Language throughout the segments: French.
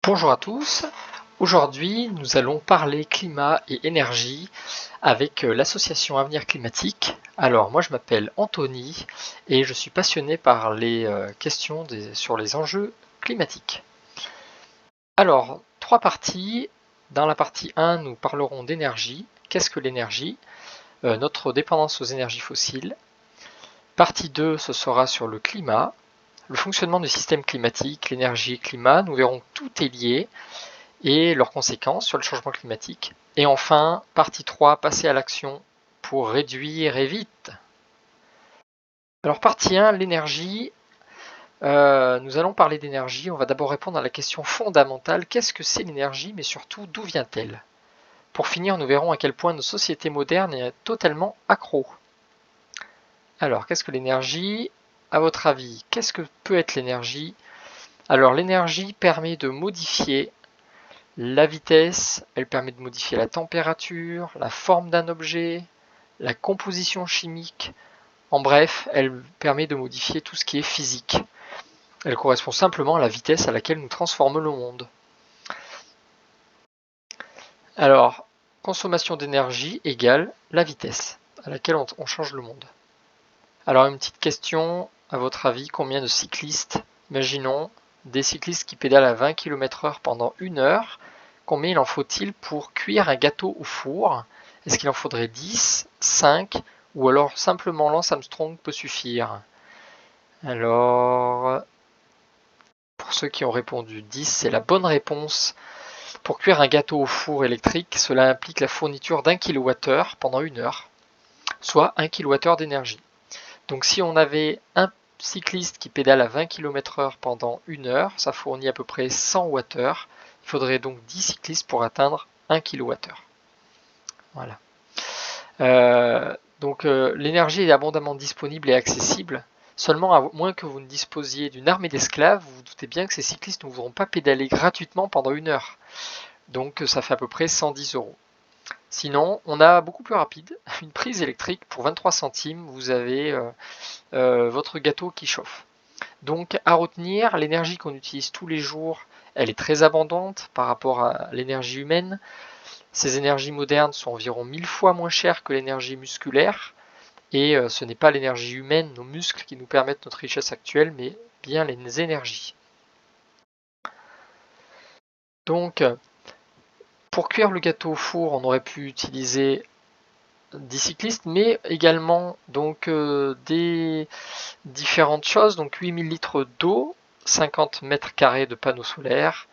Bonjour à tous, aujourd'hui nous allons parler climat et énergie avec l'association Avenir Climatique. Alors moi je m'appelle Anthony et je suis passionné par les questions sur les enjeux climatiques. Alors, trois parties. Dans la partie 1, nous parlerons d'énergie. Qu'est-ce que l'énergie? Notre dépendance aux énergies fossiles. Partie 2, ce sera sur le climat, le fonctionnement du système climatique, l'énergie et le climat. Nous verrons que tout est lié et leurs conséquences sur le changement climatique. Et enfin, partie 3, passer à l'action pour réduire et vite. Alors partie 1, l'énergie. Nous allons parler d'énergie. On va d'abord répondre à la question fondamentale, qu'est-ce que c'est l'énergie, mais surtout d'où vient-elle? Pour finir, nous verrons à quel point nos sociétés modernes est totalement accro. Alors, qu'est-ce que l'énergie? À votre avis, qu'est-ce que peut être l'énergie? Alors, l'énergie permet de modifier la vitesse, elle permet de modifier la température, la forme d'un objet, la composition chimique. En bref, elle permet de modifier tout ce qui est physique. Elle correspond simplement à la vitesse à laquelle nous transformons le monde. Alors, consommation d'énergie égale la vitesse à laquelle on change le monde. Alors, une petite question, à votre avis, combien de cyclistes, imaginons des cyclistes qui pédalent à 20 km/h pendant 1 heure, combien il en faut-il pour cuire un gâteau au four? Est-ce qu'il en faudrait 10, 5 ou alors simplement Lance Armstrong peut suffire? Alors, pour ceux qui ont répondu 10, c'est la bonne réponse. Pour cuire un gâteau au four électrique, cela implique la fourniture d'1 kWh pendant 1 heure, soit 1 kWh d'énergie. Donc si on avait un cycliste qui pédale à 20 km/h pendant 1 heure, ça fournit à peu près 100 Wh. Il faudrait donc 10 cyclistes pour atteindre 1 kWh. Voilà. L'énergie est abondamment disponible et accessible. Seulement, à moins que vous ne disposiez d'une armée d'esclaves, vous vous doutez bien que ces cyclistes ne voudront pas pédaler gratuitement pendant 1 heure. Donc ça fait à peu près 110 €. Sinon, on a beaucoup plus rapide, une prise électrique pour 23 centimes, vous avez votre gâteau qui chauffe. Donc à retenir, l'énergie qu'on utilise tous les jours, elle est très abondante par rapport à l'énergie humaine. Ces énergies modernes sont environ 1000 fois moins chères que l'énergie musculaire. Et ce n'est pas l'énergie humaine, nos muscles, qui nous permettent notre richesse actuelle, mais bien les énergies. Donc, pour cuire le gâteau au four, on aurait pu utiliser 10 cyclistes, mais également donc des différentes choses, donc 8000 litres d'eau, 50 mètres carrés de panneaux solaires,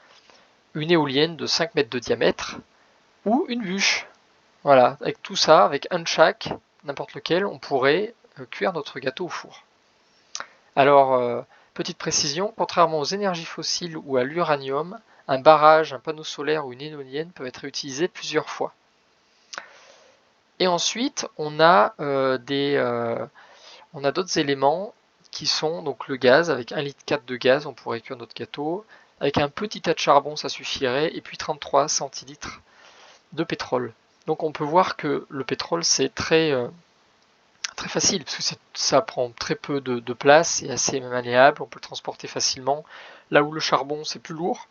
une éolienne de 5 mètres de diamètre, ou une bûche. Voilà, avec tout ça, avec un de chaque, n'importe lequel, on pourrait cuire notre gâteau au four. Alors, petite précision, contrairement aux énergies fossiles ou à l'uranium, un barrage, un panneau solaire ou une éolienne peuvent être utilisés plusieurs fois. Et ensuite, on a d'autres éléments qui sont donc le gaz, avec 1,4 litre de gaz, on pourrait cuire notre gâteau. Avec un petit tas de charbon, ça suffirait. Et puis 33 centilitres de pétrole. Donc on peut voir que le pétrole, c'est très facile, parce que ça prend très peu de place, et assez malléable, on peut le transporter facilement. Là où le charbon, c'est plus lourd.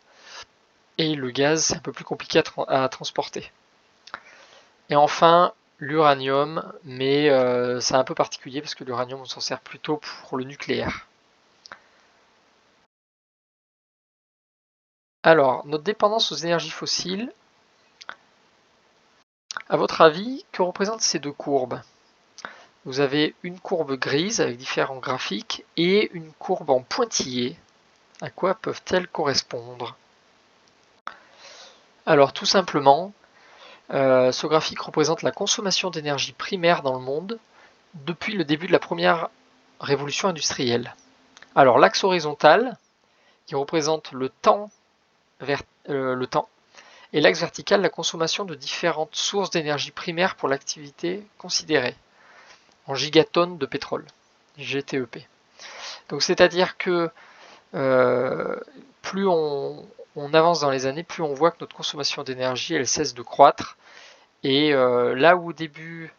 Et le gaz, c'est un peu plus compliqué à transporter. Et enfin, l'uranium, mais c'est un peu particulier parce que l'uranium, on s'en sert plutôt pour le nucléaire. Alors, notre dépendance aux énergies fossiles, à votre avis, que représentent ces deux courbes? Vous avez une courbe grise avec différents graphiques et une courbe en pointillé. À quoi peuvent-elles correspondre? Alors, tout simplement, ce graphique représente la consommation d'énergie primaire dans le monde depuis le début de la première révolution industrielle. Alors, l'axe horizontal, qui représente le temps, et l'axe vertical, la consommation de différentes sources d'énergie primaire pour l'activité considérée, en gigatonnes de pétrole, GTEP. Donc c'est-à-dire que plus on avance dans les années, plus on voit que notre consommation d'énergie, elle cesse de croître. Et là où au début,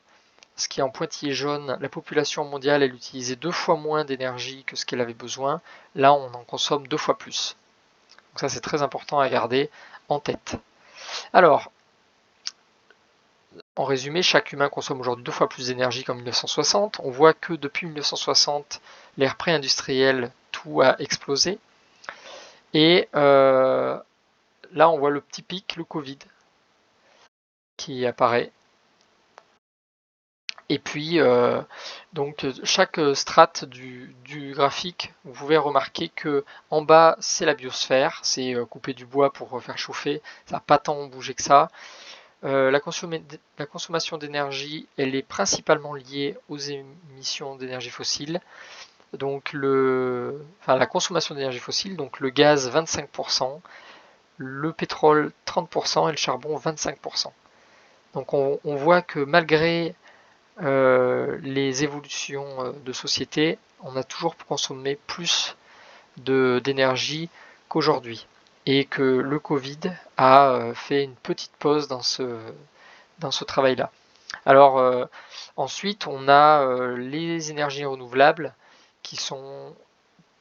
ce qui est en pointillé jaune, la population mondiale, elle utilisait 2 fois moins d'énergie que ce qu'elle avait besoin, là on en consomme 2 fois plus. Donc ça, c'est très important à garder en tête. Alors, en résumé, chaque humain consomme aujourd'hui 2 fois plus d'énergie qu'en 1960. On voit que depuis 1960, l'ère pré-industrielle, tout a explosé. Et là, on voit le petit pic, le Covid, qui apparaît. Et puis, donc chaque strate du graphique, vous pouvez remarquer que en bas, c'est la biosphère, c'est couper du bois pour faire chauffer, ça n'a pas tant bougé que ça. La consommation d'énergie, elle est principalement liée aux émissions d'énergie fossile. Donc la consommation d'énergie fossile, donc le gaz 25%, le pétrole 30% et le charbon 25%. Donc on voit que malgré les évolutions de société, on a toujours consommé plus d'énergie qu'aujourd'hui. Et que le Covid a fait une petite pause dans ce travail-là. Alors ensuite, on a les énergies renouvelables qui sont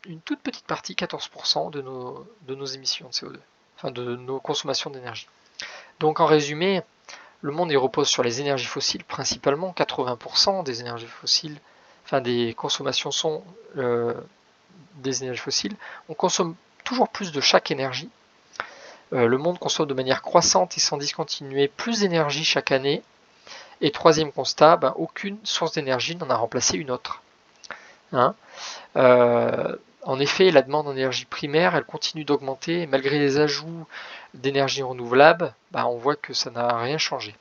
une toute petite partie, 14% de nos émissions de CO2, enfin de nos consommations d'énergie. Donc en résumé, le monde il repose sur les énergies fossiles principalement, 80% des énergies fossiles, enfin des consommations sont des énergies fossiles. On consomme toujours plus de chaque énergie. Le monde consomme de manière croissante et sans discontinuer plus d'énergie chaque année. Et troisième constat, aucune source d'énergie n'en a remplacé une autre. Hein en effet, la demande en énergie primaire, elle continue d'augmenter. Malgré les ajouts d'énergie renouvelable, on voit que ça n'a rien changé.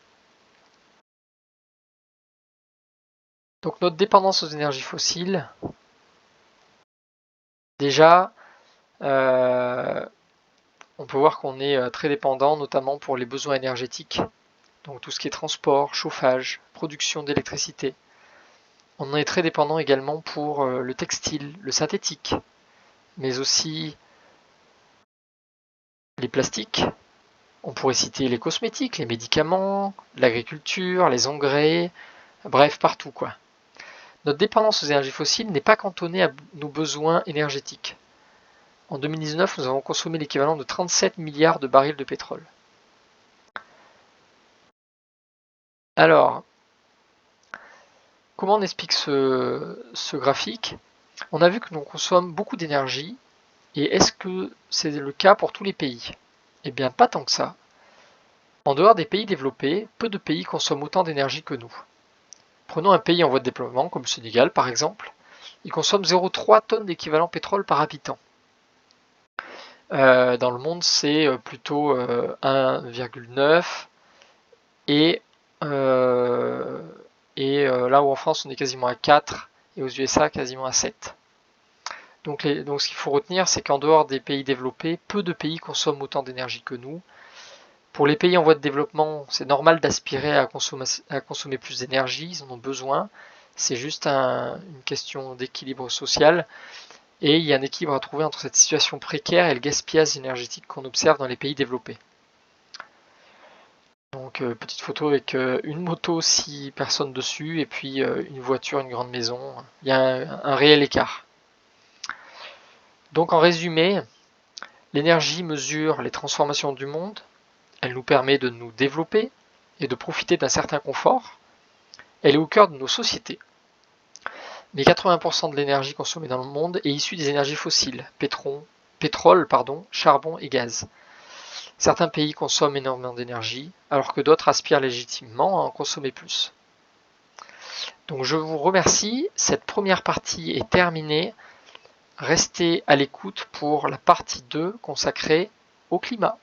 Donc notre dépendance aux énergies fossiles, déjà, on peut voir qu'on est très dépendant, notamment pour les besoins énergétiques. Donc tout ce qui est transport, chauffage, production d'électricité. On en est très dépendant également pour le textile, le synthétique, mais aussi les plastiques. On pourrait citer les cosmétiques, les médicaments, l'agriculture, les engrais, bref, partout quoi. Notre dépendance aux énergies fossiles n'est pas cantonnée à nos besoins énergétiques. En 2019, nous avons consommé l'équivalent de 37 milliards de barils de pétrole. Alors, comment on explique ce graphique? On a vu que l'on consomme beaucoup d'énergie, et est-ce que c'est le cas pour tous les pays? Eh bien, pas tant que ça. En dehors des pays développés, peu de pays consomment autant d'énergie que nous. Prenons un pays en voie de développement, comme le Sénégal par exemple. Il consomme 0,3 tonnes d'équivalent pétrole par habitant. Dans le monde, c'est plutôt 1,9 et là où en France on est quasiment à 4 et aux USA quasiment à 7. Donc ce qu'il faut retenir, c'est qu'en dehors des pays développés, peu de pays consomment autant d'énergie que nous. Pour les pays en voie de développement, c'est normal d'aspirer à consommer plus d'énergie, ils en ont besoin. C'est juste une question d'équilibre social. Et il y a un équilibre à trouver entre cette situation précaire et le gaspillage énergétique qu'on observe dans les pays développés. Donc petite photo avec une moto, 6 personnes dessus, et puis une voiture, une grande maison. Il y a un réel écart. Donc en résumé, l'énergie mesure les transformations du monde, elle nous permet de nous développer et de profiter d'un certain confort. Elle est au cœur de nos sociétés. Mais 80% de l'énergie consommée dans le monde est issue des énergies fossiles, pétrole, charbon et gaz. Certains pays consomment énormément d'énergie, alors que d'autres aspirent légitimement à en consommer plus. Donc je vous remercie, cette première partie est terminée. Restez à l'écoute pour la partie 2 consacrée au climat.